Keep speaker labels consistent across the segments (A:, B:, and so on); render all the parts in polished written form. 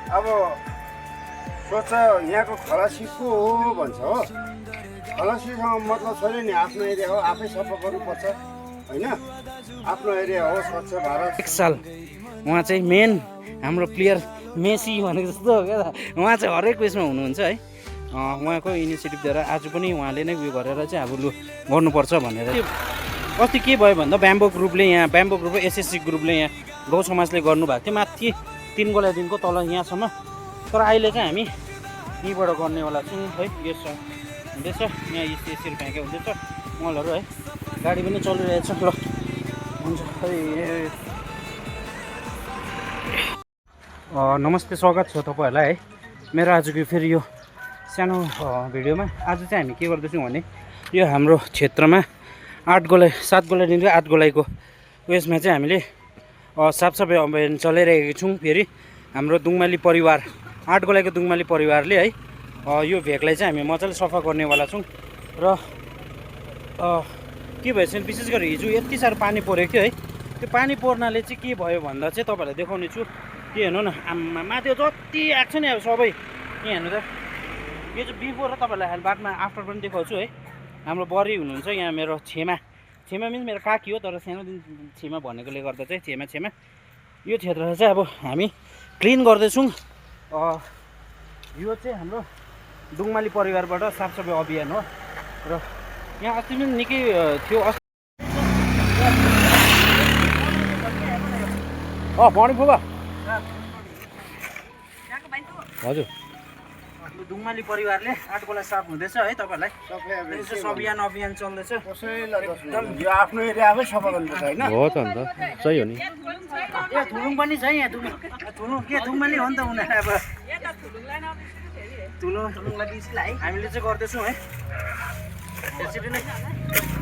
A: अब सोच यहाँको खलासी को हो भन्छ हो। खलासीसँग मतलब छैन नि, आफ्नो एरिया हो आफै सफा गर्नुपर्छ होइन। आफ्नो एरिया हो स्वच्छ भारत।
B: एक साल उहाँ चाहिँ मेन हाम्रो प्लेयर मेसी भनेको जस्तो हो क्या। उहाँ चाहिँ हरेक उयसमा हुनुहुन्छ है। उहाँको इनिसिएटिभद्वारा आज पनि उहाँले नै उयो गरेर चाहिँ अब लु गर्नुपर्छ भनेर। अस्ति के भयो भन्दा ब्याम्बो ग्रुपले एसएससी ग्रुपले यहाँ गाउँ समाजले गर्नुभएको थियो माथि 3 गोलादेखिको तल यहाँसम्म। तर अहिले चाहिँ हामी यहीँबाट गर्नेवाला छौँ है। यस हुँदैछ यहाँ यसरी फ्याँके हुँदैछ मलहरू है। गाडी पनि चलिरहेछ ल हुन्छ है। नमस्ते, स्वागत छ तपाईँहरूलाई है मेरो आजको फेरि यो सानो भिडियोमा। आज चाहिँ हामी के गर्दैछौँ भने यो हाम्रो क्षेत्रमा 7 गोलाइदेखिको 8 गोलाइको उयसमा चाहिँ हामीले साफसफाइ अभियान चलाइरहेको छौँ। फेरि हाम्रो दुङमाली परिवार 8 गोलाइको दुङमाली परिवारले है यो भेगलाई चाहिँ हामी मजाले सफा गर्नेवाला छौँ। र के भएछ भने विशेष गरी हिजो यति साह्रो पानी परेको थियो है। त्यो पानी पर्नाले चाहिँ के भयो भन्दा चाहिँ तपाईँहरूलाई देखाउने छु। के हेर्नु न आम्मा माथि जति आएको छ नि अब सबै यहाँ हेर्नु त। यो चाहिँ बिफोर र तपाईँहरूलाई बादमा आफ्टर पनि देखाउँछु है। हाम्रो बरी हुनुहुन्छ यहाँ मेरो छेमा मिन्स मेरो काकी हो, तर सानोदेखि छेमा भनेकोले गर्दा चाहिँ छेमा यो क्षेत्रलाई चाहिँ अब हामी क्लिन गर्दैछौँ। यो चाहिँ हाम्रो दुङमाली परिवारबाट साफसफाइ अभियान हो। र यहाँ अस्ति पनि निकै थियो। पानी फुबा हजुर दुङमाली परिवारले 8 गोला साफ हुँदैछ है। तपाईँहरूलाई अभियान चल्दैछ।
A: यो आफ्नो एरिया आफै सफा गर्नुपर्छ होइन।
C: हो त अन्त सही हो नि।
B: ए थुलुङ पनि छ यहाँ। थुलुङ के दुङमाली हो नि त उनीहरू। अब हामीले चाहिँ गर्दैछौँ है। त्यसरी नै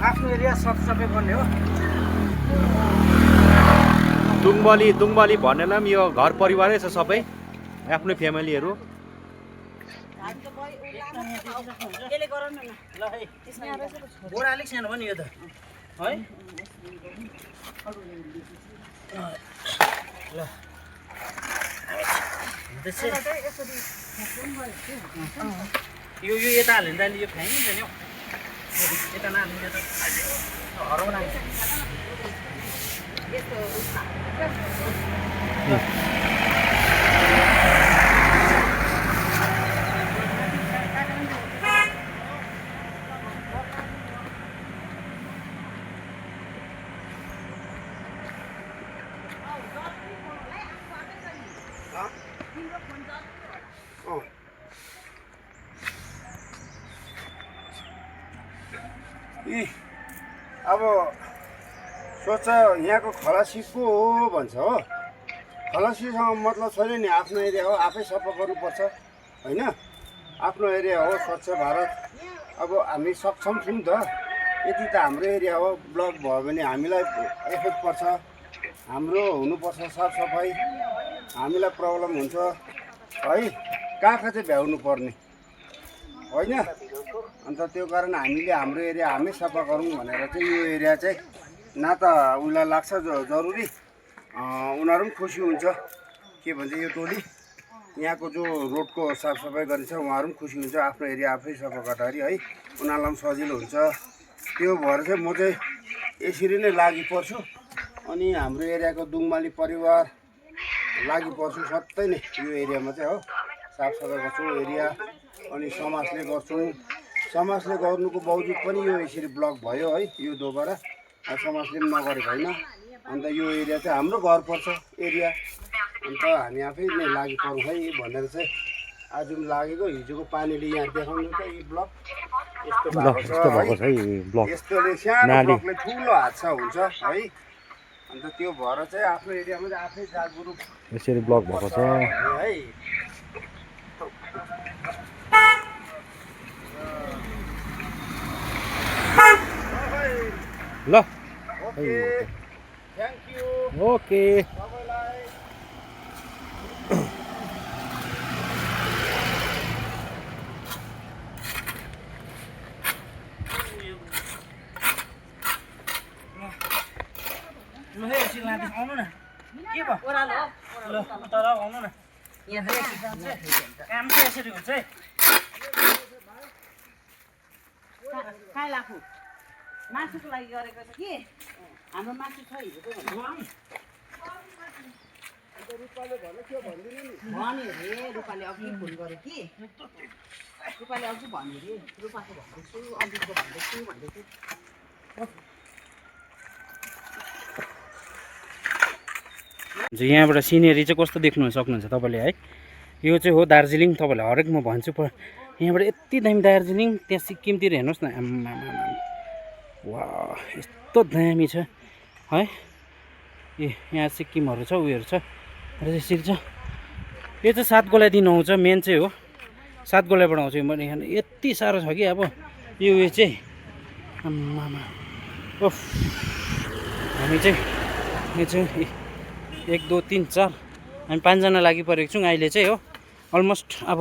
B: आफ्नो एरिया सफाइ गर्ने हो।
C: दुङबाली भन्नेलाई पनि यो घर परिवारै छ, सबै आफ्नै फ्यामिलीहरू।
B: बोरा अलिक सानो भयो नि यो त है। ल यो यता हाल्यो भने त यो फ्याँकिन्छ नि हौ। यता नहाल्नु त हराउन आउँछ।
A: अब सोच यहाँको खलासी को हो भन्छ हो। खलासीसँग मतलब छैन नि, आफ्नो एरिया हो आफै सफा गर्नुपर्छ होइन। आफ्नो एरिया हो स्वच्छ भारत। अब हामी सक्षम छौँ त। यति त हाम्रो एरिया हो। ब्लक भयो भने हामीलाई एफेक्ट पर्छ। हाम्रो हुनुपर्छ साफसफाइ। हामीलाई प्रब्लम हुन्छ है। कहाँ चाहिँ भ्याउनु पर्ने होइन। अन्त त्यो कारण हामीले हाम्रो एरिया हामी सफा गरौँ भनेर चाहिँ यो एरिया चाहिँ न त उसलाई लाग्छ जरुरी, उनीहरू पनि खुसी हुन्छ। के भन्छ यो टोली यहाँको जो रोडको साफसफाइ गरिन्छ उहाँहरू पनि खुसी हुन्छ। आफ्नो एरिया आफै सफा गर्दाखेरि है उनीहरूलाई पनि सजिलो हुन्छ। त्यो भएर चाहिँ म चाहिँ यसरी नै लागि पर्छु। अनि हाम्रो एरियाको दुङमाली परिवार लागि पर्छु सबै नै यो एरियामा चाहिँ हो। साफसफाइ गर्छौँ एरिया अनि समाजले गर्छौँ। समाजले गर्नुको बावजुद पनि यो यसरी ब्लक भयो है। यो दोबारा समाजले पनि नगरेको होइन। अन्त यो एरिया चाहिँ हाम्रो घर पर्छ एरिया। अन्त हामी आफै नै लागि परौँ है भनेर चाहिँ आज पनि लागेको। हिजोको पानीले यहाँ देखाउनु त यी ब्लक यस्तो भएको छ है। यस्तोले सानो ब्लकले ठुलो हादसा हुन्छ है। अन्त त्यो भएर चाहिँ आफ्नो एरियामा चाहिँ आफै जागरुक
C: यसरी ब्लक भएको छ
A: है।
C: ल
A: ओके थ्याङ्क यू।
C: ओके
A: सबैलाई
B: ल है एकछिन लाँदै आउनु न। के भयो ल तर आउनु न। काम चाहिँ यसरी हुन्छ है।
D: खाइ लाखु मासुको लागि गरेको छ कि हाम्रो मासु छ हिजोको भन्यो रे रूपाले अघि फोन गर्यो कि रूपाले अघि भन्यो रे रूपाको भन्दैछु अघिको भन्दैछु
B: यहाँबाट सिनेरी चाहिँ कस्तो देख्नु सक्नुहुन्छ तपाईँले है। यो चाहिँ हो दार्जिलिङ। तपाईँलाई हरेक म भन्छु यहाँबाट यति दामी दार्जिलिङ त्यहाँ सिक्किमतिर हेर्नुहोस् न वाह यस्तो दामी छ है। ए यहाँ सिक्किमहरू छ उयोहरू छ र यसरी छ। यो चाहिँ 7 गोलाइदेखि आउँछ मेन चाहिँ हो 7 गोलाइबाट आउँछ। मैले यहाँ यति साह्रो छ कि अब यो उयो चाहिँ ओफ हामी चाहिँ यो चाहिँ 1 2 3 4 हामी 5 जना लागि परेको छौँ अहिले चाहिँ हो। अलमोस्ट अब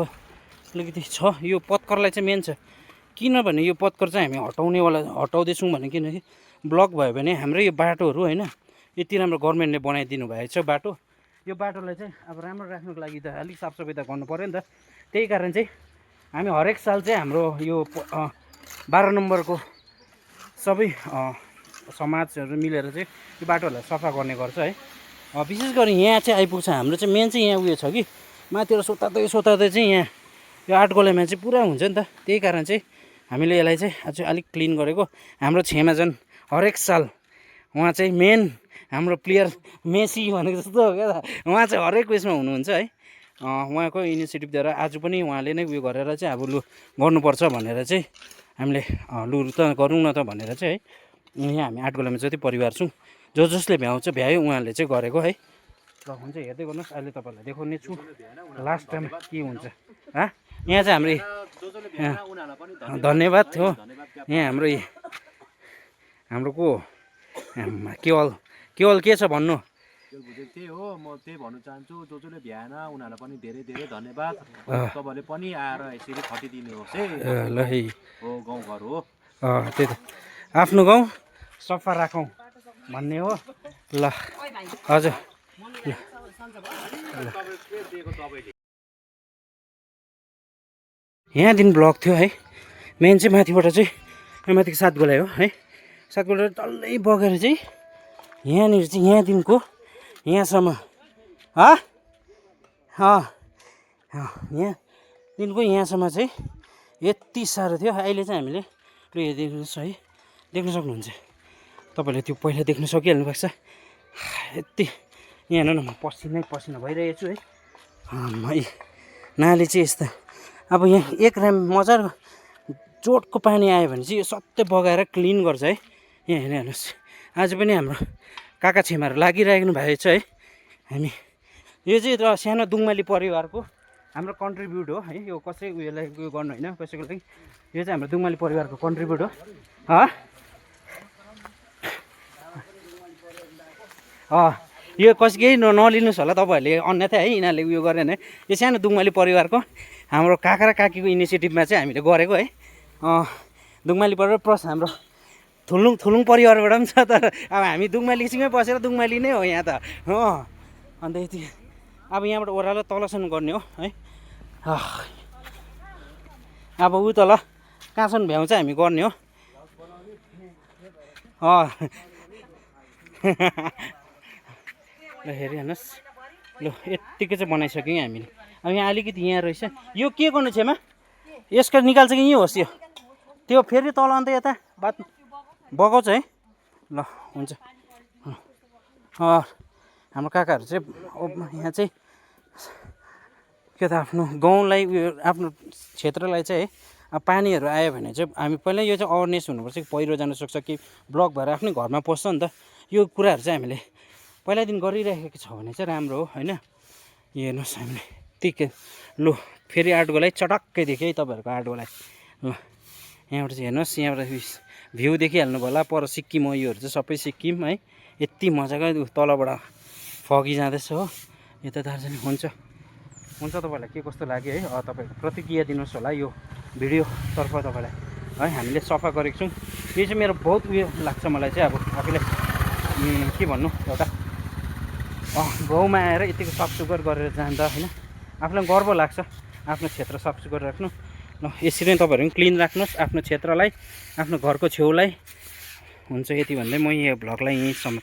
B: अलिकति छ। यो पत्करलाई चाहिँ मेन छ किनभने यो पत्कर चाहिँ हामी हटाउँदैछौँ भने किनकि ब्लक भयो भने हाम्रो यो बाटोहरू होइन यति राम्रो गभर्मेन्टले बनाइदिनु भएको छ बाटो। यो बाटोलाई चाहिँ अब राम्रो राख्नुको लागि त अलिक साफसफाइ त गर्नु पऱ्यो नि त। त्यही कारण चाहिँ हामी हरेक साल चाहिँ हाम्रो यो 12 नम्बरको सबै समाजहरू मिलेर चाहिँ यो बाटोहरूलाई सफा गर्ने गर्छ है। विशेष गरी यहाँ चाहिँ आइपुग्छ हाम्रो चाहिँ मेन चाहिँ यहाँ उयो छ कि माथिबाट सोतादै चाहिँ यहाँ यो 8 गोलाइमा चाहिँ पुरा हुन्छ नि त। त्यही कारण चाहिँ हामीले यसलाई चाहिँ अझै अलिक क्लिन गरेको। हाम्रो छेमा झन् हरेक साल उहाँ चाहिँ मेन हाम्रो प्लेयर मेसी भनेको जस्तो हो क्या त। उहाँ चाहिँ हरेक उयसमा हुनुहुन्छ है। उहाँको इनिसिएटिभद्वारा आज पनि उहाँले नै उयो गरेर चाहिँ अब लु गर्नुपर्छ भनेर चाहिँ हामीले लु त गरौँ न त भनेर चाहिँ है यहाँ हामी 8 गोलाइमा जति परिवार छौँ जसले भ्याउँछ भ्यायो उहाँहरूले चाहिँ गरेको है। ल हुन्छ हेर्दै गर्नुहोस् अहिले तपाईँहरूलाई देखाउने छु लास्ट टाइम के हुन्छ। यहाँ चाहिँ हाम्रो धन्यवाद हो। यहाँ हाम्रो को केवल के छ भन्नु
C: त्यही हो। म त्यही भन्नु चाहन्छु जसले भ्याएन उनीहरूलाई पनि धेरै धेरै धन्यवाद। तपाईँहरूले पनि आएर यसरी खटिदिनुहोस् है।
B: ल है
C: हो गाउँघर हो
B: त्यही त आफ्नो गाउँ सफा राखौँ भन्ने हो। ल हजुर यहाँदेखि ब्लक थियो है। मेन चाहिँ माथिबाट चाहिँ माथिको 7 गोलाइ हो है। 7 गोलाइ डल्लै बगेर चाहिँ यहाँनिर चाहिँ यहाँदेखिको यहाँसम्म यहाँदेखिको यहाँसम्म चाहिँ यति साह्रो थियो। अहिले चाहिँ हामीले हेरिदिनुहोस् है देख्न सक्नुहुन्छ तपाईँले त्यो पहिला देख्न सकिहाल्नु भएको छ। यति यहाँ हेर्नु न म पसिना भइरहेको छु है। नाली चाहिँ यस्ता अब यहाँ एक राम मजाको चोटको पानी आयो भने चाहिँ यो सबै बगाएर क्लिन गर्छ है। यहाँ हेर्नुहोस् आज पनि हाम्रो काका छेमाहरू लागिरहेको भएको छ है। हामी यो चाहिँ सानो दुङमाली परिवारको हाम्रो कन्ट्रिब्युट हो है। यो कसै उयोलाई उयो गर्नु होइन कसैको लागि यो चाहिँ हाम्रो दुङमाली परिवारको कन्ट्रिब्युट हो। यो केही नलिनुहोस् होला तपाईँहरूले अन्यथा है। यिनीहरूले उयो गरेन है। यो सानो दुङमाली परिवारको हाम्रो काका र काकीको इनिसिएटिभमा चाहिँ हामीले गरेको है। दुङमाली परिवार प्लस हाम्रो थुलुङ परिवारबाट पनि छ। तर अब हामी दुङमालीसँगै बसेर दुङमाली नै हो यहाँ त हो। अन्त यति अब यहाँबाट ओह्रालो तलसम्म गर्ने हो है। अब ऊ तल कहाँसम्म भ्याउँछ हामी गर्ने हो। ल हेरिहाल्नुहोस् ल यत्तिकै चाहिँ बनाइसक्यौँ हामीले। अब यहाँ अलिकति यहाँ रहेछ यो के गर्नु छेमा यसको निकाल्छ कि यहीँ होस् यो त्यो फेरि तल अन्त यता बात बगाउँछ है। ल हुन्छ हाम्रो काकाहरू चाहिँ यहाँ चाहिँ के त आफ्नो गाउँलाई उयो आफ्नो क्षेत्रलाई चाहिँ अब पानीहरू आयो भने चाहिँ हामी पहिला यो चाहिँ अवेरनेस हुनुपर्छ कि पहिरो जान सक्छ कि ब्लक भएर आफ्नै घरमा पस्छ नि त। यो कुराहरू चाहिँ हामीले पहिलादेखि गरिराखेको छ भने चाहिँ राम्रो हो होइन। हेर्नुहोस् हामीले यत्तिकै लु फेरि 8 गोलाइ चटक्कै देखेँ है तपाईँहरूको 8 गोलाइ। ल यहाँबाट चाहिँ हेर्नुहोस् यहाँबाट भ्यू देखिहाल्नु भयो होला। पर सिक्किम हो योहरू चाहिँ सबै सिक्किम है। यति मजाको तलबाट फगी जाँदैछ हो यता दार्जिलिङ। हुन्छ तपाईँलाई के कस्तो लाग्यो है तपाईँको प्रतिक्रिया दिनुहोस् होला यो भिडियोतर्फ तपाईँलाई है। हामीले सफा गरेको छौँ। यो चाहिँ मेरो बहुत उयो लाग्छ मलाई चाहिँ अब आफूलाई के भन्नु एउटा गाउँमा आएर यतिको साफसुग्घर गरेर जाँदा होइन आफूलाई गर्व लाग्छ आफ्नो क्षेत्र सफा गरिराख्नु। ल यसरी नै तपाईँहरू पनि क्लिन राख्नुहोस् आफ्नो क्षेत्रलाई, आफ्नो घरको छेउलाई। हुन्छ यति भन्दै म यो भ्लगलाई यहीँ समाप्त